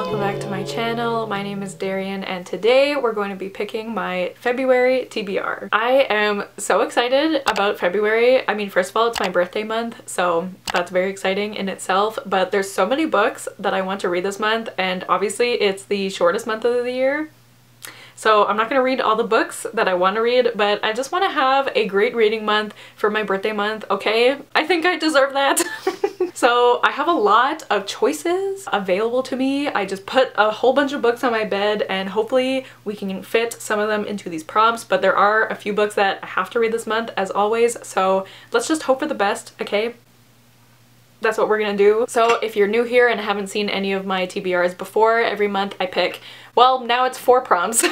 welcome back to my channel. My name is Darian and today we're going to be picking my February TBR. I am so excited about February. I mean, first of all, it's my birthday month, so that's very exciting in itself, but there's so many books that I want to read this month, and obviously it's the shortest month of the year. So I'm not going to read all the books that I want to read, but I just want to have a great reading month for my birthday month, okay? I think I deserve that. So I have a lot of choices available to me. I just put a whole bunch of books on my bed and hopefully we can fit some of them into these prompts, but there are a few books that I have to read this month as always, so let's just hope for the best, okay? That's what we're gonna do. So if you're new here and haven't seen any of my TBRs before, every month I pick, well, now it's 4 prompts.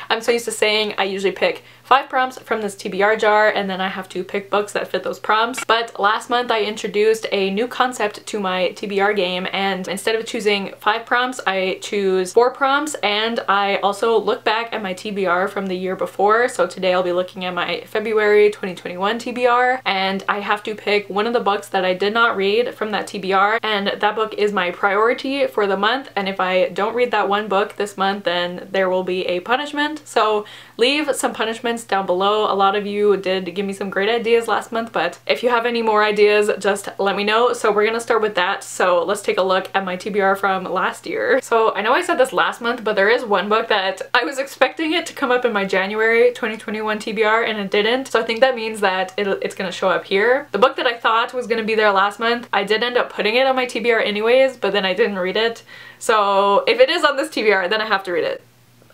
I'm so used to saying I usually pick 5 prompts from this TBR jar and then I have to pick books that fit those prompts. But last month I introduced a new concept to my TBR game, and instead of choosing 5 prompts, I choose 4 prompts, and I also look back at my TBR from the year before. So today I'll be looking at my February 2021 TBR, and I have to pick one of the books that I did not read from that TBR, and that book is my priority for the month, and if I don't read that one book this month, then there will be a punishment. So leave some punishments down below. A lot of you did give me some great ideas last month, but if you have any more ideas, just let me know. So we're gonna start with that. So let's take a look at my TBR from last year. So I know I said this last month, but there is one book that I was expecting it to come up in my January 2021 TBR and it didn't. So I think that means that it's gonna show up here. The book that I thought was gonna be there last month, I did end up putting it on my TBR anyways, but then I didn't read it. So if it is on this TBR, then I have to read it.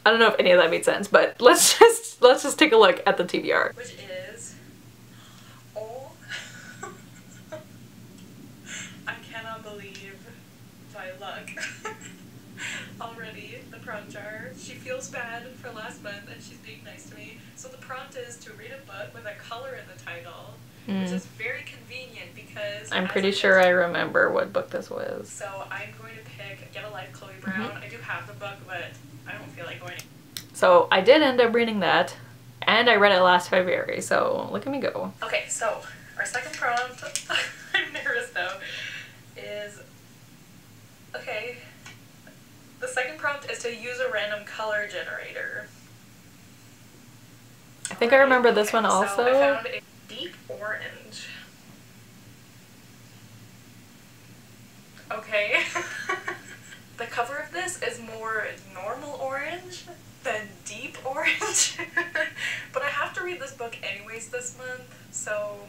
I don't know if any of that made sense, but let's just take a look at the TBR. Which is, oh, I cannot believe my luck. Already, the prompt jar. She feels bad for last month and she's being nice to me. So the prompt is to read a book with a color in the title, which is very convenient because I'm pretty sure I remember what book this was. So I'm going to pick Get a Life, Chloe Brown. I do have the book, but I don't feel like going. So I did end up reading that, and I read it last February, so look at me go. Okay, so our second prompt, I'm nervous though, is, okay, the second prompt is to use a random color generator. I think I remember this one also. So I found a deep orange. Okay. The cover of this is more normal orange than deep orange. But I have to read this book anyways this month, so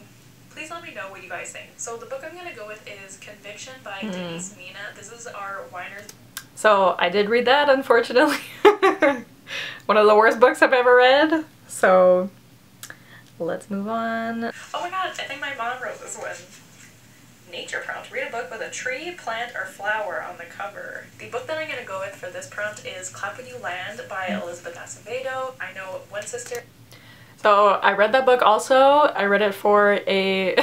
please let me know what you guys think. So the book I'm gonna go with is Conviction by Denise Mina. This is our Winer's. So I did read that, unfortunately. One of the worst books I've ever read. So let's move on. Oh my god, I think my mom wrote this one. Nature prompt. Read a book with a tree, plant, or flower on the cover. The book that I'm going to go with for this prompt is Clap When You Land by Elizabeth Acevedo. I know one sister. So I read that book also. I read it for a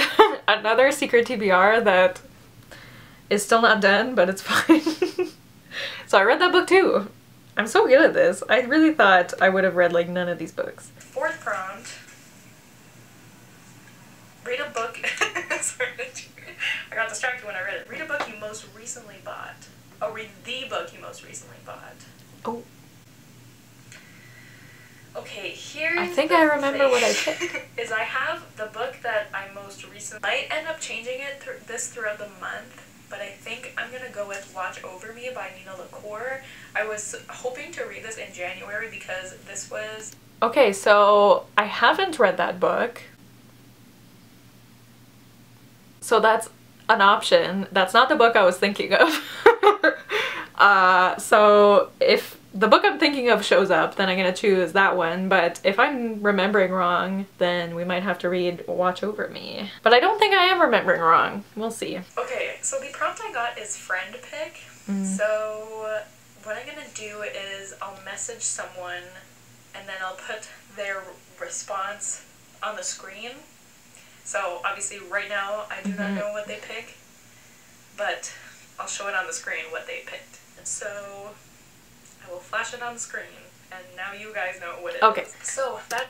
another secret TBR that is still not done, but it's fine. So I read that book too. I'm so good at this. I really thought I would have read like none of these books. Fourth prompt. Read a book. Sorry, I got distracted when I read it. Read a book you most recently bought. Oh, read the book you most recently bought. Oh. Okay, here's I think I remember what I picked. Is I have the book that I most recently might end up changing it throughout the month, but I think I'm gonna go with Watch Over Me by Nina LaCour. I was hoping to read this in January because this was. Okay, so I haven't read that book. So that's an option. That's not the book I was thinking of. So if the book I'm thinking of shows up, then I'm gonna choose that one, but if I'm remembering wrong, then we might have to read Watch Over Me. But I don't think I am remembering wrong. We'll see. Okay, so the prompt I got is friend pick. So what I'm gonna do is I'll message someone and then I'll put their response on the screen. So obviously right now I do not know what they pick, but I'll show it on the screen what they picked. And so I will flash it on the screen. and now you guys know what it is. So that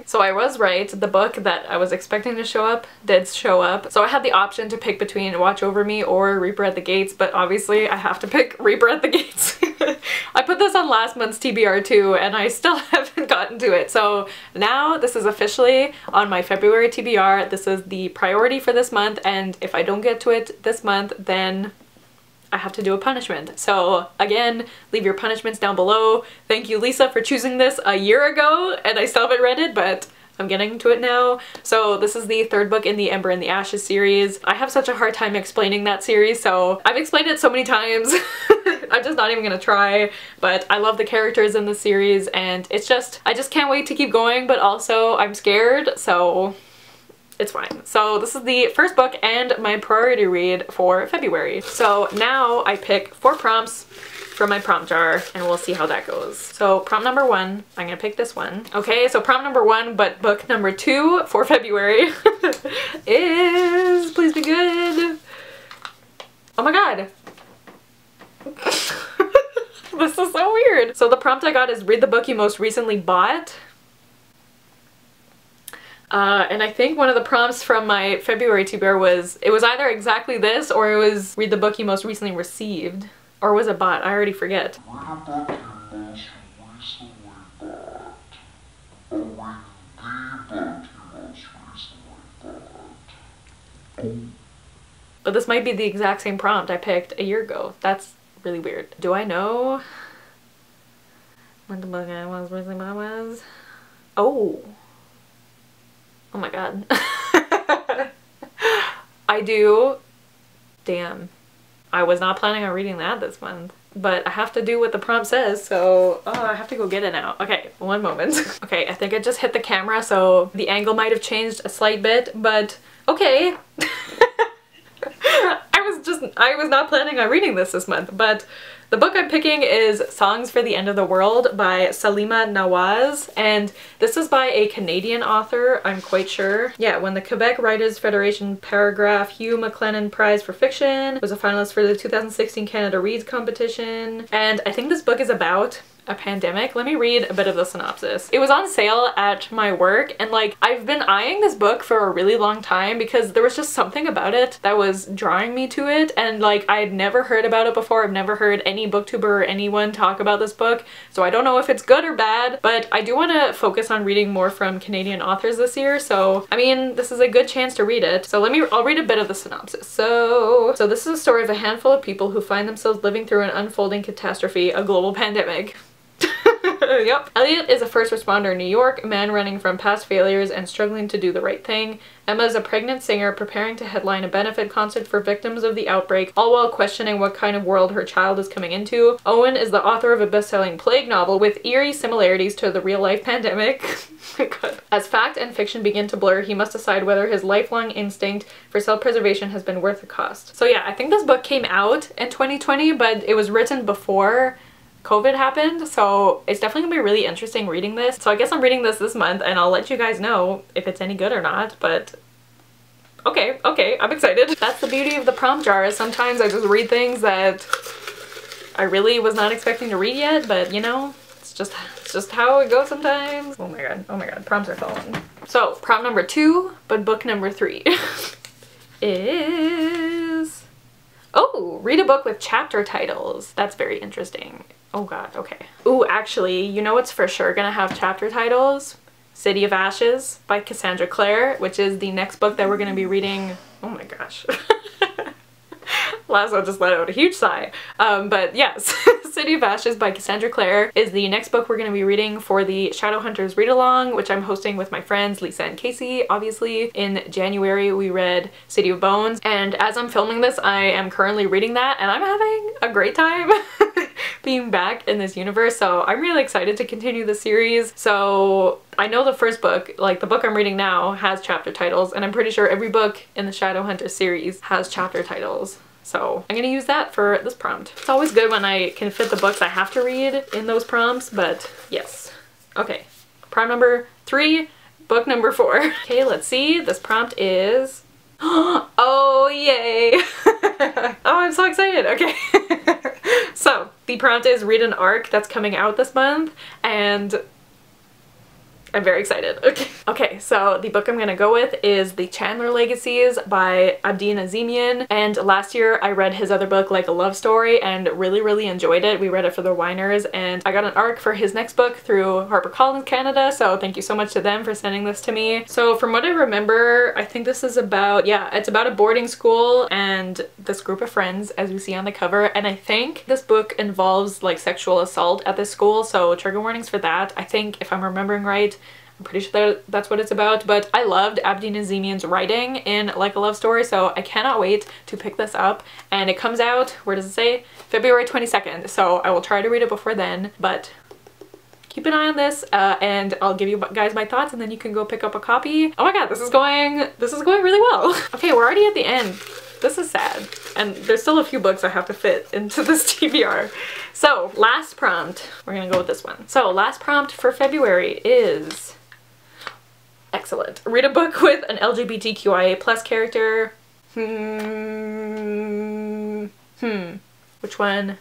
so I was right. The book that I was expecting to show up did show up. So I had the option to pick between Watch Over Me or Reaper at the Gates, but obviously I have to pick Reaper at the Gates. I put this on last month's TBR too, and I still haven't gotten to it. So now this is officially on my February TBR. This is the priority for this month, and if I don't get to it this month, then I have to do a punishment. So again, leave your punishments down below. Thank you, Lisa, for choosing this a year ago, and I still haven't read it, but I'm getting to it now. So this is the third book in the Ember and the Ashes series. I have such a hard time explaining that series, so I've explained it so many times. I'm just not even gonna try, but I love the characters in the series, and it's just, I just can't wait to keep going, but also I'm scared, so it's fine. So this is the first book and my priority read for February. So now I pick 4 prompts from my prompt jar, and we'll see how that goes. So prompt number 1, I'm gonna pick this one. Okay, so prompt number 1, but book number 2 for February is, please be good. Oh my god. This is so weird. So the prompt I got is read the book you most recently bought. And I think one of the prompts from my February TBR was, it was either exactly this or it was read the book you most recently received. Or was it bought? I already forget. But this might be the exact same prompt I picked a year ago. That's really weird. Do I know what the book I was recently bought was? Oh. Oh my god. I do. Damn. I was not planning on reading that this month, but I have to do what the prompt says, so I have to go get it now. Okay, one moment. Okay, I think I just hit the camera, so the angle might have changed a slight bit, but okay. I was not planning on reading this month, but the book I'm picking is Songs for the End of the World by Salima Nawaz, and this is by a Canadian author, I'm quite sure. Yeah, won the Quebec Writers Federation Paragraph Hugh MacLennan Prize for Fiction, was a finalist for the 2016 Canada Reads competition, and I think this book is about a pandemic. Let me read a bit of the synopsis. It was on sale at my work, and like, I've been eyeing this book for a really long time because there was just something about it that was drawing me to it, and like, I had never heard about it before. I've never heard any booktuber or anyone talk about this book, so I don't know if it's good or bad, but I do want to focus on reading more from Canadian authors this year, so I mean, this is a good chance to read it. So I'll read a bit of the synopsis. So this is a story of a handful of people who find themselves living through an unfolding catastrophe, a global pandemic. Yep. Elliot is a first responder in New York, a man running from past failures and struggling to do the right thing. Emma is a pregnant singer preparing to headline a benefit concert for victims of the outbreak, all while questioning what kind of world her child is coming into. Owen is the author of a best-selling plague novel with eerie similarities to the real-life pandemic. As fact and fiction begin to blur, he must decide whether his lifelong instinct for self-preservation has been worth the cost. So yeah, I think this book came out in 2020, but it was written before COVID happened, so it's definitely gonna be really interesting reading this. So I guess I'm reading this month, and I'll let you guys know if it's any good or not, but okay, I'm excited. That's the beauty of the prompt jar, is sometimes I just read things that I really was not expecting to read yet, but you know, it's just how it goes sometimes. Oh my god, prompts are falling. So prompt number 2, but book number 3 is, oh, read a book with chapter titles. That's very interesting. Oh god, okay. Ooh, actually, you know what's for sure gonna have chapter titles? City of Ashes by Cassandra Clare, which is the next book that we're gonna be reading. Oh my gosh. Lazo just let out a huge sigh. But yes, City of Ashes by Cassandra Clare is the next book we're going to be reading for the Shadowhunters read-along, which I'm hosting with my friends Lisa and Casey. Obviously, in January we read City of Bones, and as I'm filming this, I am currently reading that, and I'm having a great time being back in this universe, so I'm really excited to continue the series. So I know the first book, like the book I'm reading now, has chapter titles, and I'm pretty sure every book in the Shadowhunters series has chapter titles. So I'm gonna use that for this prompt. It's always good when I can fit the books I have to read in those prompts, but yes. Okay, prompt number 3, book number 4. Okay, let's see. This prompt is, oh yay! Oh, I'm so excited. Okay. So the prompt is read an arc that's coming out this month, and I'm very excited. Okay, so the book I'm gonna go with is The Chandler Legacies by Abdi Nazemian, and last year I read his other book, Like a Love Story, and really enjoyed it. We read it for the Winers, and I got an arc for his next book through HarperCollins Canada, so thank you so much to them for sending this to me. So from what I remember, I think this is about, yeah, it's about a boarding school and this group of friends, as we see on the cover, and I think this book involves like sexual assault at this school, so trigger warnings for that. I think, if I'm remembering right, I'm pretty sure that's what it's about, but I loved Abdi Nazemian's writing in Like a Love Story, so I cannot wait to pick this up. And it comes out, where does it say? February 22nd, so I will try to read it before then, but keep an eye on this, and I'll give you guys my thoughts, and then you can go pick up a copy. Oh my god, this is going really well. Okay, we're already at the end. This is sad, and there's still a few books I have to fit into this TBR. So last prompt, we're gonna go with this one. So last prompt for February is, excellent, read a book with an LGBTQIA+ character. Which one?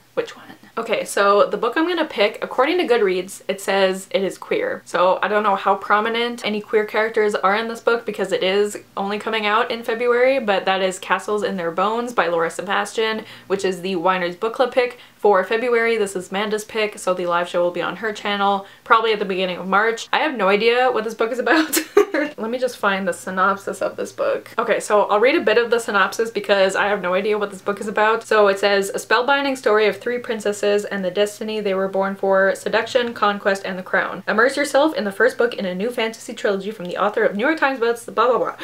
Okay, so the book I'm gonna pick, according to Goodreads, it says it is queer. So I don't know how prominent any queer characters are in this book because it is only coming out in February, but that is Castles in Their Bones by Laura Sebastian, which is the Winers Book Club pick for February. This is Manda's pick, so the live show will be on her channel, probably at the beginning of March. I have no idea what this book is about. Let me just find the synopsis of this book. Okay, so I'll read a bit of the synopsis because I have no idea what this book is about. So it says, a spellbinding story of 3 princesses and the destiny they were born for, seduction, conquest, and the crown. Immerse yourself in the first book in a new fantasy trilogy from the author of New York Times best blah blah blah.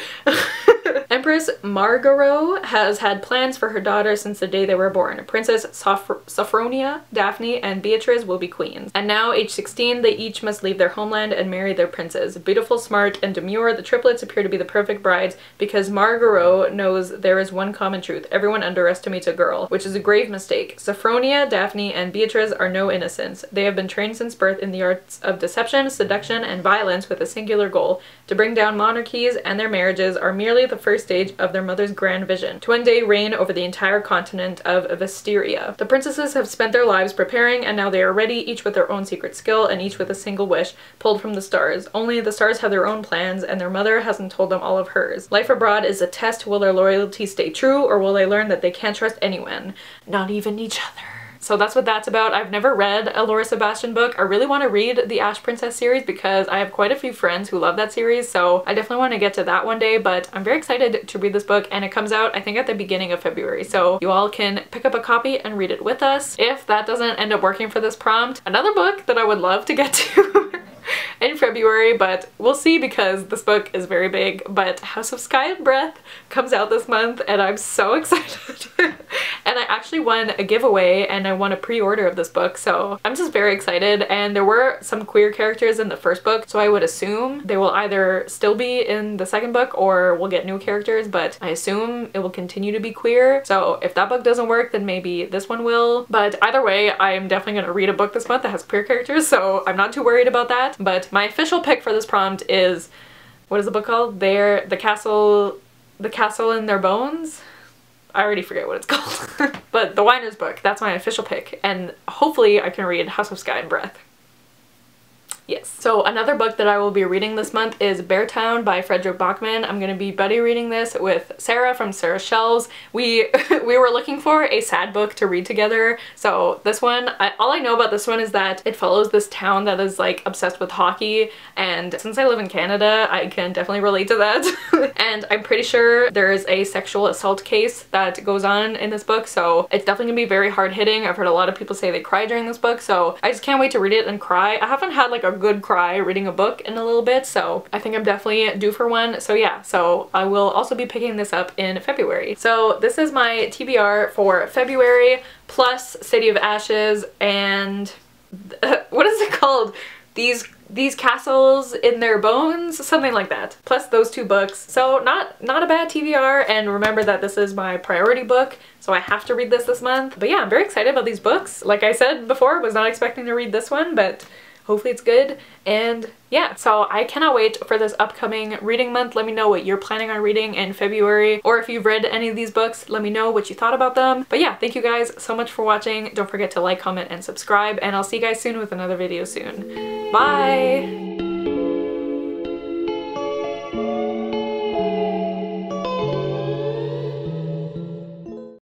Empress Margot has had plans for her daughter since the day they were born. Princess Sophronia, Daphne, and Beatrice will be queens. And now, age 16, they each must leave their homeland and marry their princes. Beautiful, smart, and demure, the triplets appear to be the perfect brides because Margot knows there is one common truth. Everyone underestimates a girl, which is a grave mistake. Sophronia, Daphne, and Beatrice are no innocents. They have been trained since birth in the arts of deception, seduction, and violence with a singular goal: to bring down monarchies, and their marriages are merely the first stage of their mother's grand vision, to one day reign over the entire continent of Vestiria. The princesses have spent their lives preparing, and now they are ready, each with their own secret skill, and each with a single wish pulled from the stars. Only the stars have their own plans, and their mother hasn't told them all of hers. Life abroad is a test. Will their loyalty stay true, or will they learn that they can't trust anyone, not even each other? So that's what that's about. I've never read a Laura Sebastian book. I really want to read the Ash Princess series because I have quite a few friends who love that series, so I definitely want to get to that one day, but I'm very excited to read this book, and it comes out I think at the beginning of February, so you all can pick up a copy and read it with us. If that doesn't end up working for this prompt, another book that I would love to get to in February, but we'll see because this book is very big, but House of Sky and Breath comes out this month and I'm so excited. And I actually won a giveaway and I won a pre-order of this book, so I'm just very excited. And there were some queer characters in the first book, so I would assume they will either still be in the second book or we'll get new characters, but I assume it will continue to be queer. So if that book doesn't work, then maybe this one will. But either way, I'm definitely gonna read a book this month that has queer characters, so I'm not too worried about that. But my official pick for this prompt is, what is the book called? The Castle in Their Bones? I already forget what it's called. But the Winers book, that's my official pick, and hopefully I can read House of Sky and Breath. Yes. So another book that I will be reading this month is Beartown by Frederick Bachman. I'm going to be buddy reading this with Sarah from Sarah's Shelves. We were looking for a sad book to read together. So this one, all I know about this one is that it follows this town that is like obsessed with hockey, and since I live in Canada, I can definitely relate to that. And I'm pretty sure there is a sexual assault case that goes on in this book, so it's definitely gonna be very hard-hitting. I've heard a lot of people say they cry during this book, so I just can't wait to read it and cry. I haven't had like a good cry reading a book in a little bit, so I think I'm definitely due for one. So yeah, so I will also be picking this up in February. So this is my TBR for February, plus City of Ashes and what is it called? These Castles in Their Bones? Something like that. Plus those 2 books. So not a bad TBR, and remember that this is my priority book, so I have to read this month. But yeah, I'm very excited about these books. Like I said before, I was not expecting to read this one, but Hopefully it's good. And yeah, so I cannot wait for this upcoming reading month. Let me know what you're planning on reading in February, or if you've read any of these books, let me know what you thought about them. But yeah, thank you guys so much for watching. Don't forget to like, comment, and subscribe, and I'll see you guys soon with another video soon. Bye!